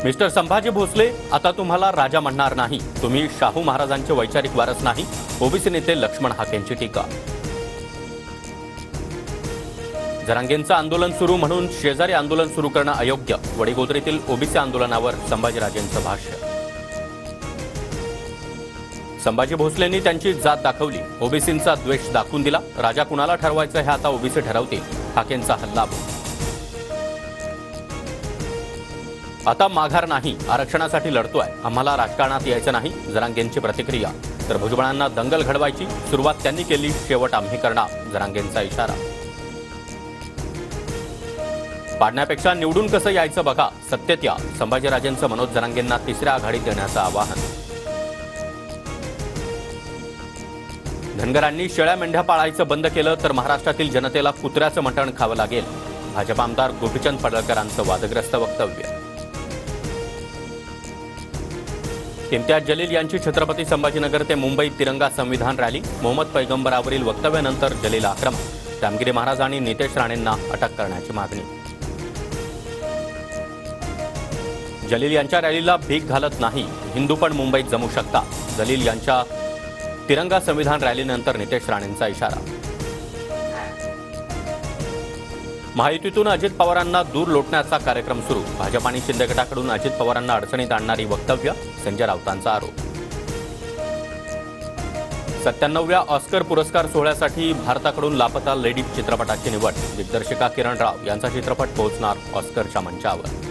Mister Sambhaji Bhosale, आता तुम्हाला राजा म्हणणार नाही, तुम्ही शाहू महाराजांचे वैचारिक वारस नाही, ओबीसी नेते लक्ष्मण हाकेंची टीका. जरांगेंचं आंदोलन सुरू म्हणून शेजारी आंदोलन सुरू करणं अयोग्य, वडीगोद्रीतील ओबीसी आंदोलनावर संभाजीराजेंचं भाष्य. संभाजी भोसलेंनी त्यांची जात दाखवली, ओबीसींचा द्वेष दाखवून दिला, राजा कुणाला ठरवायचं हे आता ओबीसी ठरवतील, हाकेंचा हल्लाबोल. आता माघार नाही, आरक्षणासाठी लढतोय, आम्हाला राजकारणात यायचं नाही, जरांगेंची प्रतिक्रिया. तर भुजबळांना दंगल घडवायची सुरुवात त्यांनी केली, शेवट आम्ही करणार, जरांगेंचा इशारा. पाडण्यापेक्षा निवडून कसं यायचं बघा, सत्तेत या, संभाजीराजेंचं मनोज जरांगेंना तिसऱ्या आघाडीत देण्याचं आवाहन. धनगरांनी शेळ्या मेंढ्या पाळायचं बंद केलं तर महाराष्ट्रातील जनतेला कुत्र्याचं मटण खावं लागेल, भाजप आमदार गोपीचंद पडळकरांचं वादग्रस्त वक्तव्य. इम्तियाज जलील यांची छत्रपती संभाजीनगर ते मुंबईत तिरंगा संविधान रॅली, मोहम्मद पैगंबरावरील वक्तव्यानंतर जलील आक्रमक, रामगिरी महाराज आणि नितेश राणेंना अटक करण्याची मागणी. जलील यांच्या रॅलीला भीक घालत नाही, हिंदू पण मुंबईत जमू शकतात, जलील यांच्या तिरंगा संविधान रॅलीनंतर नितेश राणेंचा इशारा. महायुतीतून अजित पवारांना दूर लोटण्याचा कार्यक्रम सुरू, भाजप आणि शिंदे गटाकडून अजित पवारांना अडचणीत आणणारी वक्तव्य, संजय राऊतांचा आरोप. 97व्या ऑस्कर पुरस्कार सोहळ्यासाठी भारताकडून लापता लेडी चित्रपटाची निवड, दिग्दर्शिका किरण राव यांचा चित्रपट पोहोचणार ऑस्करच्या मंचावर.